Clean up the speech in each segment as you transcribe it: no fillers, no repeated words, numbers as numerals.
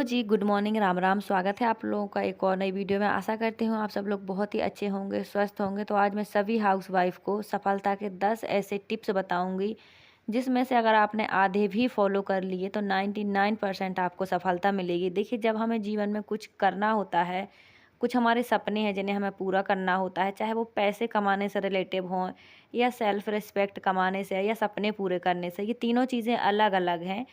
जी, good morning, Ram Ram. स्वागत है आप लोगों का एक और नई वीडियो में। आशा करती हूँ आप सब लोग बहुत ही अच्छे होंगे, स्वस्थ होंगे। तो आज मैं सभी हाउसवाइफ को सफलता के 10 ऐसे टिप्स बताऊंगी जिसमें से अगर आपने आधे भी फॉलो कर लिए तो 99% आपको सफलता मिलेगी। देखिए, जब हमें जीवन में कुछ करना होता है, कुछ हमारे सपने हैं जिन्हें हमें पूरा करना होता है, चाहे वो पैसे कमाने से रिलेटिव हों या सेल्फ रिस्पेक्ट कमाने से या सपने पूरे करने से, ये तीनों चीज़ें अलग अलग हैं।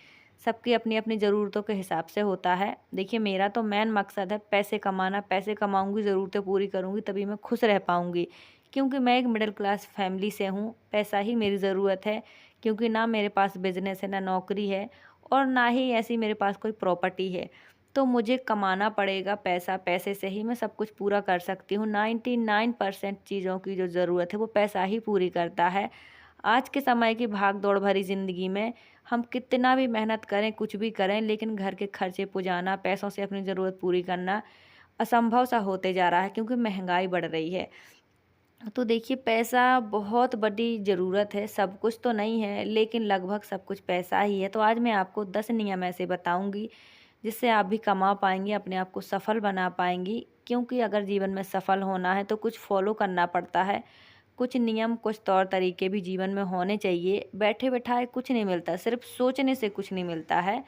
सबकी अपनी अपनी ज़रूरतों के हिसाब से होता है। देखिए, मेरा तो मेन मकसद है पैसे कमाना। पैसे कमाऊंगी, ज़रूरतें पूरी करूंगी, तभी मैं खुश रह पाऊंगी। क्योंकि मैं एक मिडिल क्लास फैमिली से हूँ, पैसा ही मेरी ज़रूरत है। क्योंकि ना मेरे पास बिजनेस है, ना नौकरी है, और ना ही ऐसी मेरे पास कोई प्रॉपर्टी है। तो मुझे कमाना पड़ेगा पैसा। पैसे से ही मैं सब कुछ पूरा कर सकती हूँ। 99% चीज़ों की जो ज़रूरत है वो पैसा ही पूरी करता है। आज के समय की भाग दौड़ भरी ज़िंदगी में हम कितना भी मेहनत करें, कुछ भी करें, लेकिन घर के खर्चे पुजाना, पैसों से अपनी ज़रूरत पूरी करना असंभव सा होते जा रहा है, क्योंकि महंगाई बढ़ रही है। तो देखिए, पैसा बहुत बड़ी ज़रूरत है। सब कुछ तो नहीं है, लेकिन लगभग सब कुछ पैसा ही है। तो आज मैं आपको 10 नियम ऐसे बताऊंगी जिससे आप भी कमा पाएंगी, अपने आप को सफल बना पाएंगी। क्योंकि अगर जीवन में सफल होना है तो कुछ फॉलो करना पड़ता है। कुछ नियम, कुछ तौर तरीके भी जीवन में होने चाहिए। बैठे बैठाए कुछ नहीं मिलता, सिर्फ सोचने से कुछ नहीं मिलता है।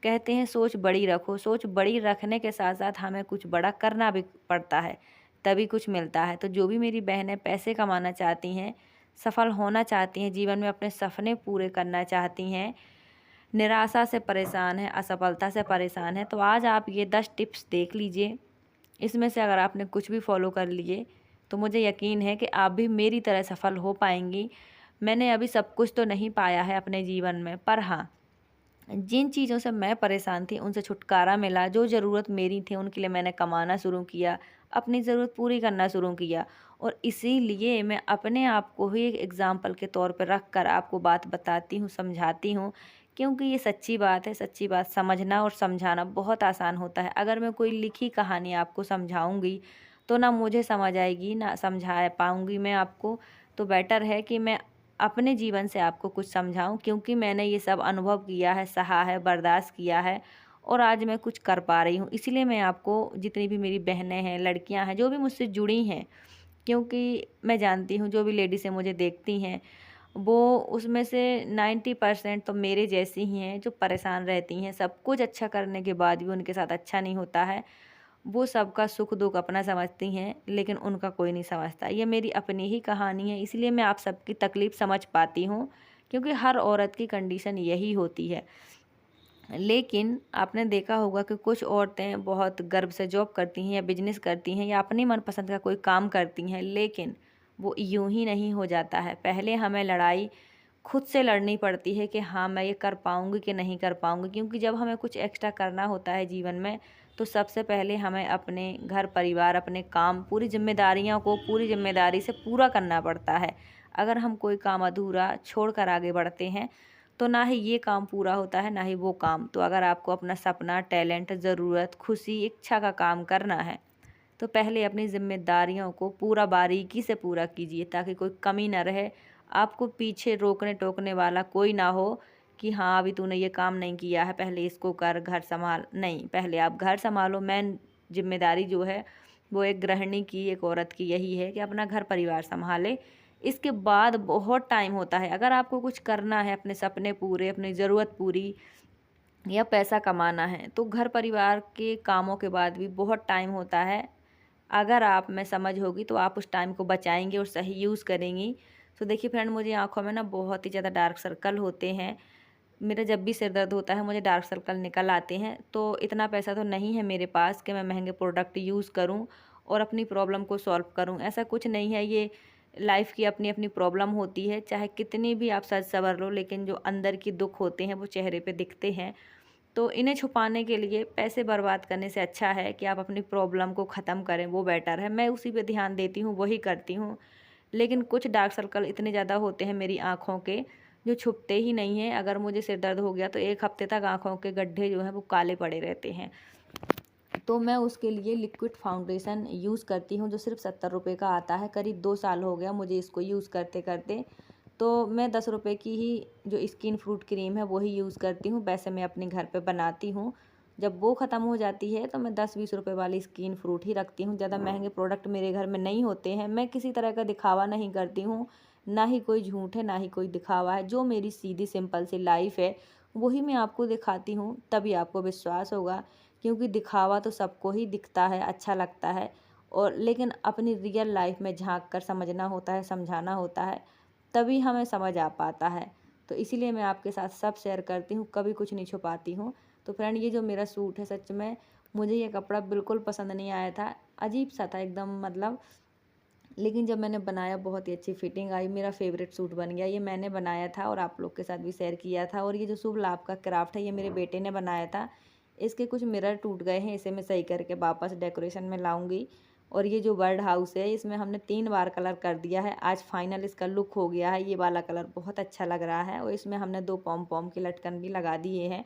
कहते हैं सोच बड़ी रखो। सोच बड़ी रखने के साथ साथ हमें कुछ बड़ा करना भी पड़ता है, तभी कुछ मिलता है। तो जो भी मेरी बहनें पैसे कमाना चाहती हैं, सफल होना चाहती हैं, जीवन में अपने सपने पूरे करना चाहती हैं, निराशा से परेशान है, असफलता से परेशान है, तो आज आप ये 10 टिप्स देख लीजिए। इसमें से अगर आपने कुछ भी फॉलो कर लिए तो मुझे यकीन है कि आप भी मेरी तरह सफल हो पाएंगी। मैंने अभी सब कुछ तो नहीं पाया है अपने जीवन में, पर हाँ, जिन चीज़ों से मैं परेशान थी उनसे छुटकारा मिला। जो ज़रूरत मेरी थी उनके लिए मैंने कमाना शुरू किया, अपनी ज़रूरत पूरी करना शुरू किया। और इसीलिए मैं अपने आप को ही एक एग्ज़ाम्पल के तौर पर रख कर आपको बात बताती हूँ, समझाती हूँ। क्योंकि ये सच्ची बात है। सच्ची बात समझना और समझाना बहुत आसान होता है। अगर मैं कोई लिखी कहानी आपको समझाऊंगी तो ना मुझे समझ आएगी, ना समझा पाऊंगी मैं आपको। तो बेटर है कि मैं अपने जीवन से आपको कुछ समझाऊं, क्योंकि मैंने ये सब अनुभव किया है, सहा है, बर्दाश्त किया है, और आज मैं कुछ कर पा रही हूँ। इसीलिए मैं आपको, जितनी भी मेरी बहनें हैं, लड़कियां हैं, जो भी मुझसे जुड़ी हैं, क्योंकि मैं जानती हूँ जो भी लेडीज़ें मुझे देखती हैं वो उसमें से 90% तो मेरे जैसी ही हैं, जो परेशान रहती हैं। सब कुछ अच्छा करने के बाद भी उनके साथ अच्छा नहीं होता है। वो सबका सुख दुख अपना समझती हैं, लेकिन उनका कोई नहीं समझता। ये मेरी अपनी ही कहानी है, इसलिए मैं आप सबकी तकलीफ़ समझ पाती हूँ। क्योंकि हर औरत की कंडीशन यही होती है। लेकिन आपने देखा होगा कि कुछ औरतें बहुत गर्व से जॉब करती हैं या बिजनेस करती हैं या अपनी मनपसंद का कोई काम करती हैं, लेकिन वो यूं ही नहीं हो जाता है। पहले हमें लड़ाई खुद से लड़नी पड़ती है कि हाँ, मैं ये कर पाऊँगी कि नहीं कर पाऊँगी। क्योंकि जब हमें कुछ एक्स्ट्रा करना होता है जीवन में, तो सबसे पहले हमें अपने घर परिवार, अपने काम, पूरी जिम्मेदारियों को पूरी जिम्मेदारी से पूरा करना पड़ता है। अगर हम कोई काम अधूरा छोड़ कर आगे बढ़ते हैं तो ना ही ये काम पूरा होता है, ना ही वो काम। तो अगर आपको अपना सपना, टैलेंट, ज़रूरत, खुशी, इच्छा का काम करना है तो पहले अपनी जिम्मेदारियों को पूरा बारीकी से पूरा कीजिए, ताकि कोई कमी ना रहे। आपको पीछे रोकने टोकने वाला कोई ना हो कि हाँ, अभी तूने ये काम नहीं किया है, पहले इसको कर, घर संभाल। नहीं, पहले आप घर संभालो। मेन जिम्मेदारी जो है वो एक गृहिणी की, एक औरत की यही है कि अपना घर परिवार संभाले। इसके बाद बहुत टाइम होता है। अगर आपको कुछ करना है, अपने सपने पूरे, अपनी ज़रूरत पूरी, या पैसा कमाना है, तो घर परिवार के कामों के बाद भी बहुत टाइम होता है। अगर आप में समझ होगी तो आप उस टाइम को बचाएंगे और सही यूज़ करेंगी। तो देखिए फ्रेंड, मुझे आंखों में ना बहुत ही ज़्यादा डार्क सर्कल होते हैं। मेरा जब भी सिर दर्द होता है मुझे डार्क सर्कल निकल आते हैं। तो इतना पैसा तो नहीं है मेरे पास कि मैं महंगे प्रोडक्ट यूज़ करूं और अपनी प्रॉब्लम को सॉल्व करूं। ऐसा कुछ नहीं है। ये लाइफ की अपनी अपनी प्रॉब्लम होती है। चाहे कितनी भी आप सच सवर लो, लेकिन जो अंदर की दुख होते हैं वो चेहरे पे दिखते हैं। तो इन्हें छुपाने के लिए पैसे बर्बाद करने से अच्छा है कि आप अपनी प्रॉब्लम को ख़त्म करें, वो बेटर है। मैं उसी पे ध्यान देती हूँ, वही करती हूँ। लेकिन कुछ डार्क सर्कल इतने ज़्यादा होते हैं मेरी आँखों के, जो छुपते ही नहीं हैं। अगर मुझे सिर दर्द हो गया तो 1 हफ्ते तक आँखों के गड्ढे जो हैं वो काले पड़े रहते हैं। तो मैं उसके लिए लिक्विड फाउंडेशन यूज़ करती हूँ, जो सिर्फ 70 रुपये का आता है। करीब 2 साल हो गया मुझे इसको यूज़ करते करते। तो मैं 10 रुपये की ही जो स्किन फ्रूट क्रीम है वही यूज़ करती हूँ। वैसे मैं अपने घर पे बनाती हूँ, जब वो ख़त्म हो जाती है तो मैं 10-20 रुपए वाली स्किन फ्रूट ही रखती हूँ। ज़्यादा महंगे प्रोडक्ट मेरे घर में नहीं होते हैं। मैं किसी तरह का दिखावा नहीं करती हूँ, ना ही कोई झूठ है, ना ही कोई दिखावा है। जो मेरी सीधी सिंपल सी लाइफ़ है, वही मैं आपको दिखाती हूँ, तभी आपको विश्वास होगा। क्योंकि दिखावा तो सबको ही दिखता है, अच्छा लगता है, और लेकिन अपनी रियल लाइफ़ में झाँक कर समझना होता है, समझाना होता है, तभी हमें समझ आ पाता है। तो इसीलिए मैं आपके साथ सब शेयर करती हूँ, कभी कुछ नहीं छुपाती हूँ। तो फ्रेंड, ये जो मेरा सूट है, सच में मुझे ये कपड़ा बिल्कुल पसंद नहीं आया था, अजीब-सा था एकदम, मतलब, लेकिन जब मैंने बनाया बहुत ही अच्छी फिटिंग आई, मेरा फेवरेट सूट बन गया। ये मैंने बनाया था और आप लोग के साथ भी शेयर किया था। और ये जो शुभ लाभ का क्राफ्ट है, ये मेरे बेटे ने बनाया था। इसके कुछ मिरर टूट गए हैं, इसे मैं सही करके वापस डेकोरेशन में लाऊंगी। और ये जो बर्ड हाउस है, इसमें हमने 3 बार कलर कर दिया है। आज फाइनल इसका लुक हो गया है। ये वाला कलर बहुत अच्छा लग रहा है और इसमें हमने 2 पॉम पॉम की लटकन भी लगा दिए हैं।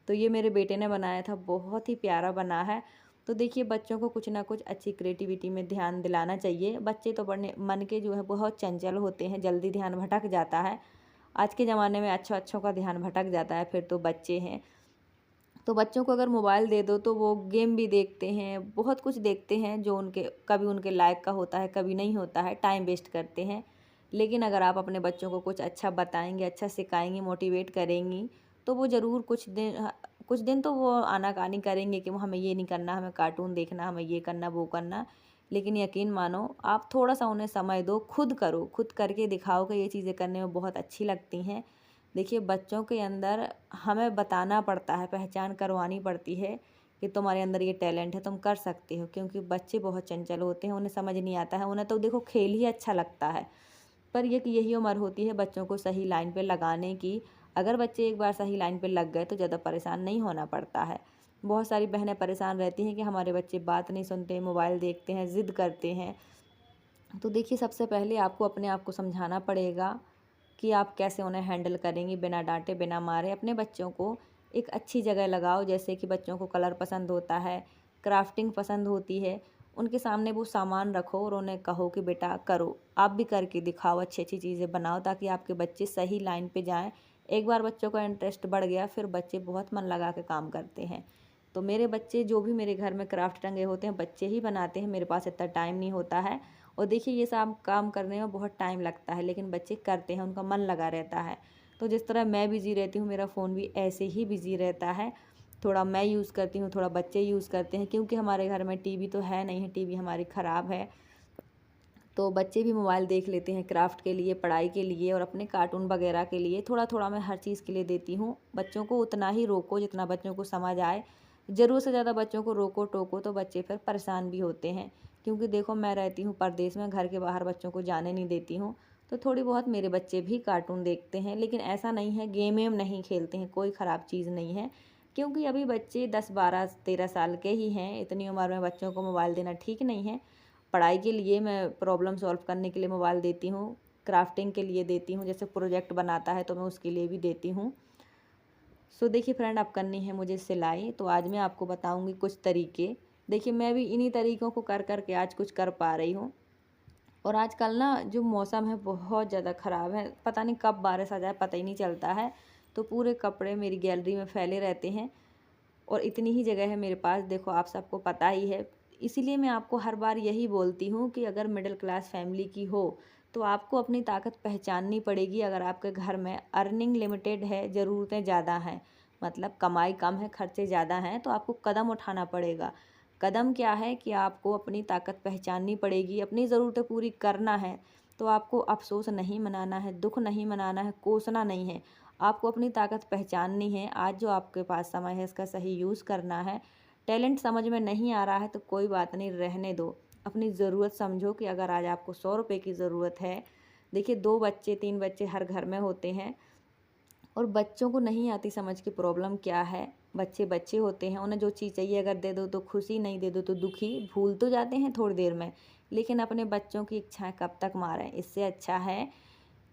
तो ये मेरे बेटे ने बनाया था, बहुत ही प्यारा बना है। तो देखिए, बच्चों को कुछ ना कुछ अच्छी क्रिएटिविटी में ध्यान दिलाना चाहिए। बच्चे तो पढ़ने मन के जो है बहुत चंचल होते हैं, जल्दी ध्यान भटक जाता है। आज के ज़माने में अच्छों का ध्यान भटक जाता है, फिर तो बच्चे हैं। तो बच्चों को अगर मोबाइल दे दो तो वो गेम भी देखते हैं, बहुत कुछ देखते हैं जो उनके कभी उनके लायक का होता है, कभी नहीं होता है, टाइम वेस्ट करते हैं। लेकिन अगर आप अपने बच्चों को कुछ अच्छा बताएंगे, अच्छा सिखाएंगी, मोटिवेट करेंगी, तो वो ज़रूर कुछ दिन तो वो आनाकानी करेंगे कि वो हमें ये नहीं करना, हमें कार्टून देखना, हमें ये करना, वो करना। लेकिन यकीन मानो, आप थोड़ा सा उन्हें समय दो, खुद करो, खुद करके दिखाओ कि ये चीज़ें करने में बहुत अच्छी लगती हैं। देखिए, बच्चों के अंदर हमें बताना पड़ता है, पहचान करवानी पड़ती है कि तुम्हारे अंदर ये टैलेंट है, तुम कर सकते हो। क्योंकि बच्चे बहुत चंचल होते हैं, उन्हें समझ नहीं आता है, उन्हें तो देखो खेल ही अच्छा लगता है। पर ये कि यही उम्र होती है बच्चों को सही लाइन पे लगाने की। अगर बच्चे एक बार सही लाइन पे लग गए तो ज़्यादा परेशान नहीं होना पड़ता है। बहुत सारी बहनें परेशान रहती हैं कि हमारे बच्चे बात नहीं सुनते, मोबाइल देखते हैं, ज़िद करते हैं। तो देखिए, सबसे पहले आपको अपने आप को समझाना पड़ेगा कि आप कैसे उन्हें हैंडल करेंगी, बिना डांटे, बिना मारे। अपने बच्चों को एक अच्छी जगह लगाओ, जैसे कि बच्चों को कलर पसंद होता है, क्राफ्टिंग पसंद होती है, उनके सामने वो सामान रखो और उन्हें कहो कि बेटा करो, आप भी करके दिखाओ, अच्छी अच्छी चीज़ें बनाओ, ताकि आपके बच्चे सही लाइन पे जाएं। एक बार बच्चों का इंटरेस्ट बढ़ गया, फिर बच्चे बहुत मन लगा के काम करते हैं। तो मेरे बच्चे, जो भी मेरे घर में क्राफ्ट टंगे होते हैं, बच्चे ही बनाते हैं, मेरे पास इतना टाइम नहीं होता है। और देखिए, ये सब काम करने में बहुत टाइम लगता है, लेकिन बच्चे करते हैं, उनका मन लगा रहता है। तो जिस तरह मैं बिज़ी रहती हूँ, मेरा फ़ोन भी ऐसे ही बिज़ी रहता है। थोड़ा मैं यूज़ करती हूँ, थोड़ा बच्चे यूज़ करते हैं, क्योंकि हमारे घर में टीवी तो है नहीं है, टीवी हमारी ख़राब है। तो बच्चे भी मोबाइल देख लेते हैं क्राफ्ट के लिए, पढ़ाई के लिए और अपने कार्टून वगैरह के लिए। थोड़ा थोड़ा मैं हर चीज़ के लिए देती हूँ। बच्चों को उतना ही रोको जितना बच्चों को समझ आए। ज़रूरत से ज़्यादा बच्चों को रोको टोको तो बच्चे फिर परेशान भी होते हैं। क्योंकि देखो, मैं रहती हूँ परदेश में, घर के बाहर बच्चों को जाने नहीं देती हूँ। तो थोड़ी बहुत मेरे बच्चे भी कार्टून देखते हैं, लेकिन ऐसा नहीं है गेम वेम नहीं खेलते हैं, कोई ख़राब चीज़ नहीं है। क्योंकि अभी बच्चे 10-12-13 साल के ही हैं, इतनी उम्र में बच्चों को मोबाइल देना ठीक नहीं है। पढ़ाई के लिए मैं प्रॉब्लम सॉल्व करने के लिए मोबाइल देती हूँ, क्राफ्टिंग के लिए देती हूँ, जैसे प्रोजेक्ट बनाता है तो मैं उसके लिए भी देती हूँ। सो देखिए फ्रेंड, अब करनी है मुझे सिलाई, तो आज मैं आपको बताऊँगी कुछ तरीके। देखिए, मैं भी इन्हीं तरीक़ों को कर कर के आज कुछ कर पा रही हूँ। और आजकल ना जो मौसम है बहुत ज़्यादा ख़राब है, पता नहीं कब बारिश आ जाए, पता ही नहीं चलता है। तो पूरे कपड़े मेरी गैलरी में फैले रहते हैं और इतनी ही जगह है मेरे पास, देखो आप सबको पता ही है। इसीलिए मैं आपको हर बार यही बोलती हूँ कि अगर मिडिल क्लास फैमिली की हो तो आपको अपनी ताकत पहचाननी पड़ेगी। अगर आपके घर में अर्निंग लिमिटेड है, ज़रूरतें ज़्यादा हैं, मतलब कमाई कम है, खर्चे ज़्यादा हैं, तो आपको कदम उठाना पड़ेगा। कदम क्या है कि आपको अपनी ताकत पहचाननी पड़ेगी, अपनी ज़रूरतें पूरी करना है। तो आपको अफ़सोस नहीं मनाना है, दुःख नहीं मनाना है, कोसना नहीं है। आपको अपनी ताकत पहचाननी है। आज जो आपके पास समय है, इसका सही यूज़ करना है। टैलेंट समझ में नहीं आ रहा है तो कोई बात नहीं, रहने दो। अपनी ज़रूरत समझो कि अगर आज आपको 100 रुपये की ज़रूरत है, देखिए 2 बच्चे 3 बच्चे हर घर में होते हैं और बच्चों को नहीं आती समझ की प्रॉब्लम क्या है। बच्चे बच्चे होते हैं, उन्हें जो चीज़ चाहिए अगर दे दो तो खुशी, नहीं दे दो तो दुखी। भूल तो जाते हैं थोड़ी देर में, लेकिन अपने बच्चों की इच्छाएं कब तक मारें। इससे अच्छा है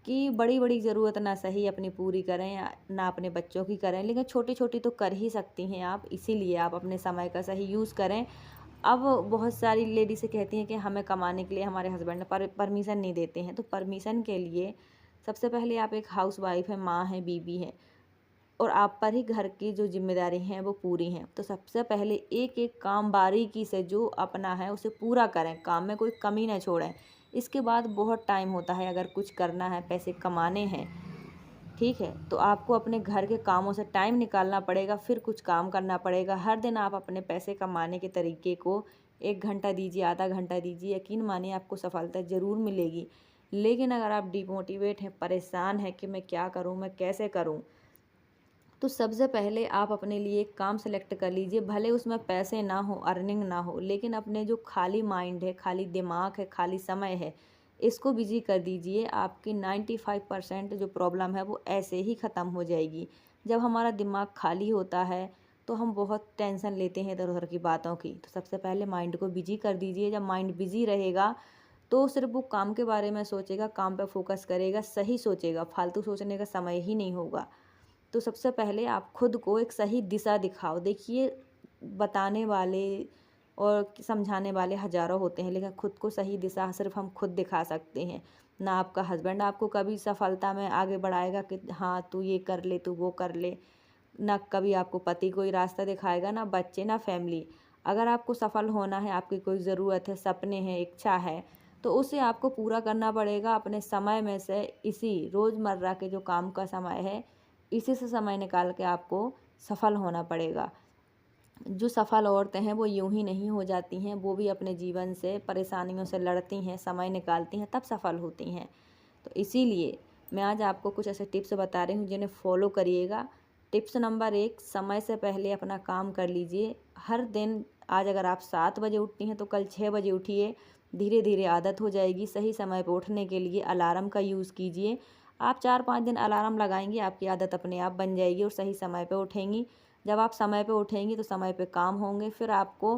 कि बड़ी बड़ी ज़रूरत ना सही अपनी पूरी करें या ना अपने बच्चों की करें, लेकिन छोटी छोटी तो कर ही सकती हैं आप। इसीलिए आप अपने समय का सही यूज़ करें। अब बहुत सारी लेडीज़ें कहती हैं कि हमें कमाने के लिए हमारे हस्बैंड परमिशन नहीं देते हैं। तो परमिशन के लिए सबसे पहले आप एक हाउस वाइफ है, माँ है, बीबी है, और आप पर ही घर की जो जिम्मेदारी हैं वो पूरी हैं। तो सबसे पहले एक एक काम बारीकी से जो अपना है उसे पूरा करें, काम में कोई कमी ना छोड़ें। इसके बाद बहुत टाइम होता है, अगर कुछ करना है, पैसे कमाने हैं, ठीक है, तो आपको अपने घर के कामों से टाइम निकालना पड़ेगा, फिर कुछ काम करना पड़ेगा। हर दिन आप अपने पैसे कमाने के तरीके को 1 घंटा दीजिए, आधा घंटा दीजिए, यकीन मानिए आपको सफलता ज़रूर मिलेगी। लेकिन अगर आप डिमोटिवेट हैं, परेशान हैं कि मैं क्या करूँ, मैं कैसे करूँ, तो सबसे पहले आप अपने लिए एक काम सेलेक्ट कर लीजिए। भले उसमें पैसे ना हो, अर्निंग ना हो, लेकिन अपने जो खाली माइंड है, खाली दिमाग है, खाली समय है, इसको बिजी कर दीजिए। आपकी 95% जो प्रॉब्लम है वो ऐसे ही ख़त्म हो जाएगी। जब हमारा दिमाग खाली होता है तो हम बहुत टेंशन लेते हैं इधर उधर की बातों की। तो सबसे पहले माइंड को बिजी कर दीजिए। जब माइंड बिजी रहेगा तो सिर्फ वो काम के बारे में सोचेगा, काम पे फोकस करेगा, सही सोचेगा, फालतू सोचने का समय ही नहीं होगा। तो सबसे पहले आप खुद को एक सही दिशा दिखाओ। देखिए, बताने वाले और समझाने वाले हज़ारों होते हैं, लेकिन खुद को सही दिशा सिर्फ हम खुद दिखा सकते हैं। ना आपका हस्बैंड आपको कभी सफलता में आगे बढ़ाएगा कि हाँ तू ये कर ले, तू वो कर ले। ना कभी आपको पति कोई रास्ता दिखाएगा, ना बच्चे, ना फैमिली। अगर आपको सफल होना है, आपकी कोई ज़रूरत है, सपने हैं, इच्छा है, तो उसे आपको पूरा करना पड़ेगा अपने समय में से। इसी रोज़मर्रा के जो काम का समय है, इसी से समय निकाल के आपको सफल होना पड़ेगा। जो सफल औरतें हैं वो यूं ही नहीं हो जाती हैं, वो भी अपने जीवन से परेशानियों से लड़ती हैं, समय निकालती हैं, तब सफल होती हैं। तो इसीलिए मैं आज आपको कुछ ऐसे टिप्स बता रही हूँ जिन्हें फॉलो करिएगा। टिप्स नंबर 1, समय से पहले अपना काम कर लीजिए। हर दिन, आज अगर आप 7 बजे उठती हैं तो कल 6 बजे उठिए। धीरे धीरे आदत हो जाएगी। सही समय पर उठने के लिए अलार्म का यूज़ कीजिए। आप 4-5 दिन अलार्म लगाएंगी, आपकी आदत अपने आप बन जाएगी और सही समय पर उठेंगी। जब आप समय पे उठेंगी तो समय पे काम होंगे, फिर आपको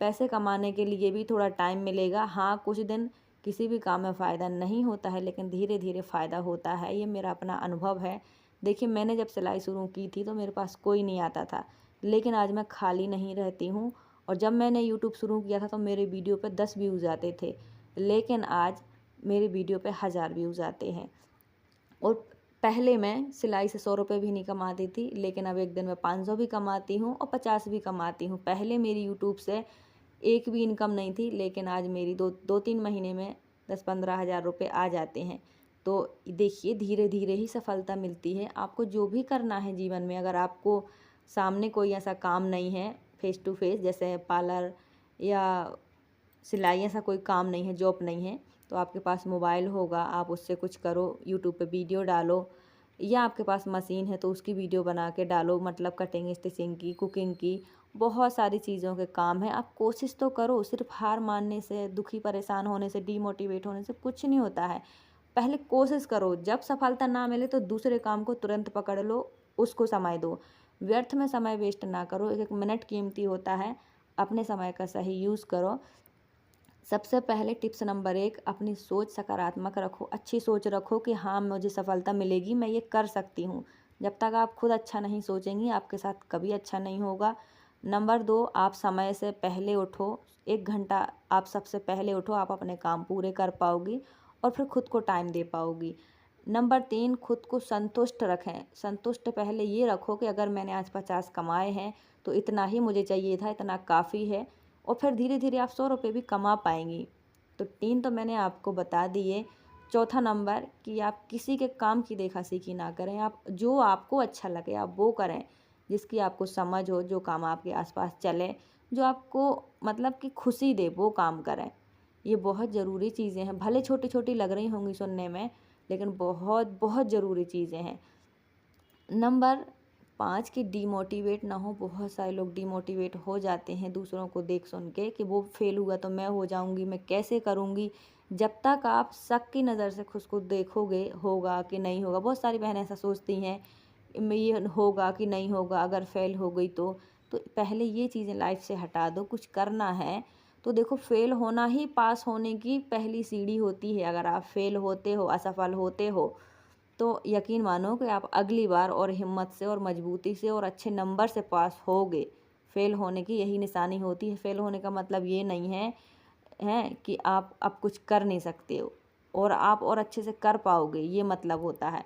पैसे कमाने के लिए भी थोड़ा टाइम मिलेगा। हाँ, कुछ दिन किसी भी काम में फ़ायदा नहीं होता है, लेकिन धीरे धीरे फ़ायदा होता है। ये मेरा अपना अनुभव है। देखिए, मैंने जब सिलाई शुरू की थी तो मेरे पास कोई नहीं आता था, लेकिन आज मैं खाली नहीं रहती हूँ। और जब मैंने यूट्यूब शुरू किया था तो मेरे वीडियो पे 10 व्यूज़ आते थे, लेकिन आज मेरे वीडियो पे 1000 व्यूज़ आते हैं। और पहले मैं सिलाई से 100 रुपये भी नहीं कमाती थी, लेकिन अब एक दिन में 500 भी कमाती हूँ और 50 भी कमाती हूँ। पहले मेरी यूट्यूब से एक भी इनकम नहीं थी, लेकिन आज मेरी 2-3 महीने में 10-15 हज़ार रुपये आ जाते हैं। तो देखिए, धीरे धीरे ही सफलता मिलती है। आपको जो भी करना है जीवन में, अगर आपको सामने कोई ऐसा काम नहीं है फेस टू फेस, जैसे पार्लर या सिलाई, ऐसा कोई काम नहीं है, जॉब नहीं है, तो आपके पास मोबाइल होगा, आप उससे कुछ करो, यूट्यूब पे वीडियो डालो। या आपके पास मशीन है तो उसकी वीडियो बना के डालो, मतलब कटिंग स्टिचिंग की, कुकिंग की, बहुत सारी चीज़ों के काम है। आप कोशिश तो करो। सिर्फ हार मानने से, दुखी परेशान होने से, डीमोटिवेट होने से कुछ नहीं होता है। पहले कोशिश करो। जब सफलता ना मिले तो दूसरे काम को तुरंत पकड़ लो, उसको समय दो। व्यर्थ में समय वेस्ट ना करो। एक एक मिनट कीमती होता है। अपने समय का सही यूज़ करो। सबसे पहले टिप्स नंबर 1, अपनी सोच सकारात्मक रखो। अच्छी सोच रखो कि हाँ, मुझे सफलता मिलेगी, मैं ये कर सकती हूँ। जब तक आप खुद अच्छा नहीं सोचेंगी, आपके साथ कभी अच्छा नहीं होगा। नंबर 2, आप समय से पहले उठो। 1 घंटा आप सबसे पहले उठो, आप अपने काम पूरे कर पाओगी और फिर खुद को टाइम दे पाओगी। नंबर 3, खुद को संतुष्ट रखें। संतुष्ट पहले ये रखो कि अगर मैंने आज 50 कमाए हैं तो इतना ही मुझे चाहिए था, इतना काफ़ी है। और फिर धीरे धीरे आप 100 रुपये भी कमा पाएंगी। तो 3 तो मैंने आपको बता दिए। चौथा नंबर, कि आप किसी के काम की देखा सीखी ना करें। आप जो आपको अच्छा लगे आप वो करें, जिसकी आपको समझ हो, जो काम आपके आसपास चले, जो आपको मतलब कि खुशी दे, वो काम करें। ये बहुत ज़रूरी चीज़ें हैं। भले छोटी छोटी लग रही होंगी सुनने में, लेकिन बहुत बहुत ज़रूरी चीज़ें हैं। नंबर 5, की डीमोटिवेट ना हो। बहुत सारे लोग डीमोटिवेट हो जाते हैं दूसरों को देख सुन के कि वो फेल हुआ तो मैं हो जाऊंगी, मैं कैसे करूंगी। जब तक आप शक की नज़र से खुद को देखोगे, होगा कि नहीं होगा। बहुत सारी बहनें ऐसा सोचती हैं, मैं ये होगा कि नहीं होगा, अगर फेल हो गई तो पहले ये चीज़ें लाइफ से हटा दो। कुछ करना है तो देखो, फेल होना ही पास होने की पहली सीढ़ी होती है। अगर आप फेल होते हो, असफल होते हो, तो यकीन मानो कि आप अगली बार और हिम्मत से और मजबूती से और अच्छे नंबर से पास होगे। फेल होने की यही निशानी होती है। फेल होने का मतलब ये नहीं है कि आप अब कुछ कर नहीं सकते हो और आप और अच्छे से कर पाओगे, ये मतलब होता है।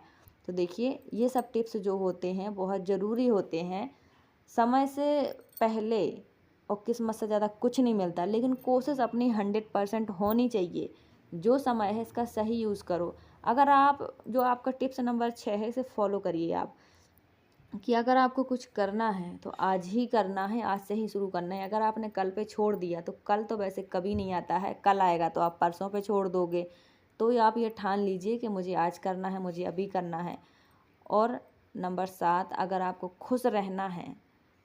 तो देखिए ये सब टिप्स जो होते हैं बहुत ज़रूरी होते हैं। समय से पहले और किस्मत से ज़्यादा कुछ नहीं मिलता, लेकिन कोशिश अपनी 100% होनी चाहिए। जो समय है इसका सही यूज़ करो। अगर आप जो आपका टिप्स नंबर 6 है इसे फॉलो करिए आप, कि अगर आपको कुछ करना है तो आज ही करना है, आज से ही शुरू करना है। अगर आपने कल पे छोड़ दिया तो कल तो वैसे कभी नहीं आता है, कल आएगा तो आप परसों पे छोड़ दोगे। तो आप ये ठान लीजिए कि मुझे आज करना है, मुझे अभी करना है। और नंबर 7, अगर आपको खुश रहना है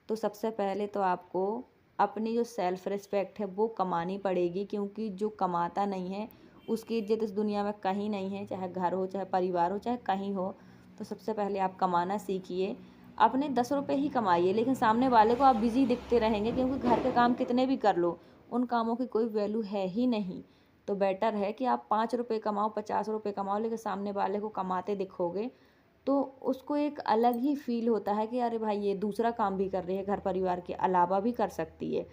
तो सबसे पहले तो आपको अपनी जो सेल्फ रिस्पेक्ट है वो कमानी पड़ेगी, क्योंकि जो कमाता नहीं है उसकी इज्जत इस दुनिया में कहीं नहीं है, चाहे घर हो, चाहे परिवार हो, चाहे कहीं हो। तो सबसे पहले आप कमाना सीखिए। अपने 10 रुपये ही कमाइए, लेकिन सामने वाले को आप बिजी दिखते रहेंगे, क्योंकि घर के काम कितने भी कर लो उन कामों की कोई वैल्यू है ही नहीं। तो बेटर है कि आप 5 रुपये कमाओ, 50 रुपये कमाओ, लेकिन सामने वाले को कमाते दिखोगे तो उसको एक अलग ही फील होता है कि अरे भाई ये दूसरा काम भी कर रही है, घर परिवार के अलावा भी कर सकती है।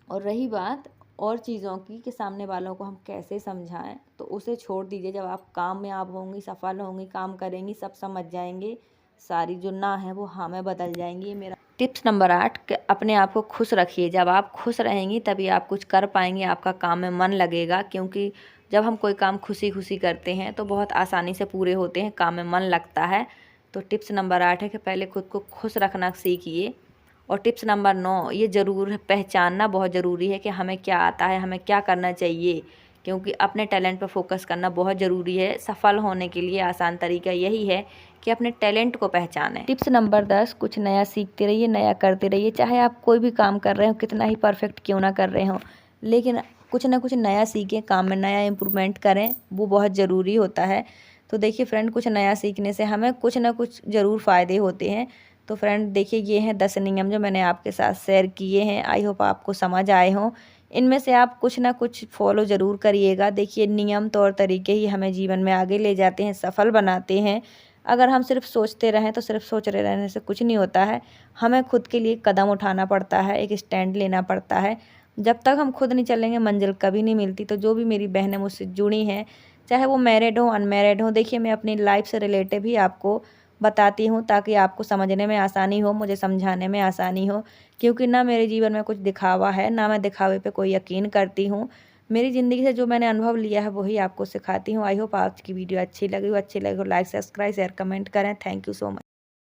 और रही बात और चीज़ों की कि सामने वालों को हम कैसे समझाएं, तो उसे छोड़ दीजिए। जब आप कामयाब होंगी, सफल होंगी, काम करेंगी, सब समझ जाएंगे, सारी जो ना है वो हाँ में बदल जाएंगी। ये मेरा टिप्स नंबर 8 कि अपने आप को खुश रखिए। जब आप खुश रहेंगी तभी आप कुछ कर पाएंगे, आपका काम में मन लगेगा, क्योंकि जब हम कोई काम खुशी खुशी करते हैं तो बहुत आसानी से पूरे होते हैं, काम में मन लगता है। तो टिप्स नंबर 8 है कि पहले खुद को खुश रखना सीखिए। और टिप्स नंबर 9, ये ज़रूर है, पहचानना बहुत ज़रूरी है कि हमें क्या आता है, हमें क्या करना चाहिए, क्योंकि अपने टैलेंट पर फोकस करना बहुत ज़रूरी है। सफल होने के लिए आसान तरीका यही है कि अपने टैलेंट को पहचानें। टिप्स नंबर 10, कुछ नया सीखते रहिए, नया करते रहिए। चाहे आप कोई भी काम कर रहे हो, कितना ही परफेक्ट क्यों ना कर रहे हो, लेकिन कुछ ना कुछ नया सीखें, काम में नया इम्प्रूवमेंट करें, वो बहुत ज़रूरी होता है। तो देखिए फ्रेंड, कुछ नया सीखने से हमें कुछ ना कुछ ज़रूर फ़ायदे होते हैं। तो फ्रेंड देखिए, ये हैं 10 नियम जो मैंने आपके साथ शेयर किए हैं। आई होप आपको समझ आए हों। इनमें से आप कुछ ना कुछ फॉलो ज़रूर करिएगा। देखिए नियम तौर तरीके ही हमें जीवन में आगे ले जाते हैं, सफल बनाते हैं। अगर हम सिर्फ सोचते रहें तो सिर्फ सोच रहे रहने से कुछ नहीं होता है। हमें खुद के लिए कदम उठाना पड़ता है, एक स्टैंड लेना पड़ता है। जब तक हम खुद नहीं चलेंगे मंजिल कभी नहीं मिलती। तो जो भी मेरी बहनें मुझसे जुड़ी हैं, चाहे वो मैरिड हो, अनमैरिड हो, देखिए मैं अपनी लाइफ से रिलेटिव ही आपको बताती हूँ, ताकि आपको समझने में आसानी हो, मुझे समझाने में आसानी हो। क्योंकि ना मेरे जीवन में कुछ दिखावा है, ना मैं दिखावे पे कोई यकीन करती हूँ। मेरी ज़िंदगी से जो मैंने अनुभव लिया है वही आपको सिखाती हूँ। आई होप आज की वीडियो अच्छी लगी हो। लाइक, सब्सक्राइब, शेयर, कमेंट करें। Thank you so much.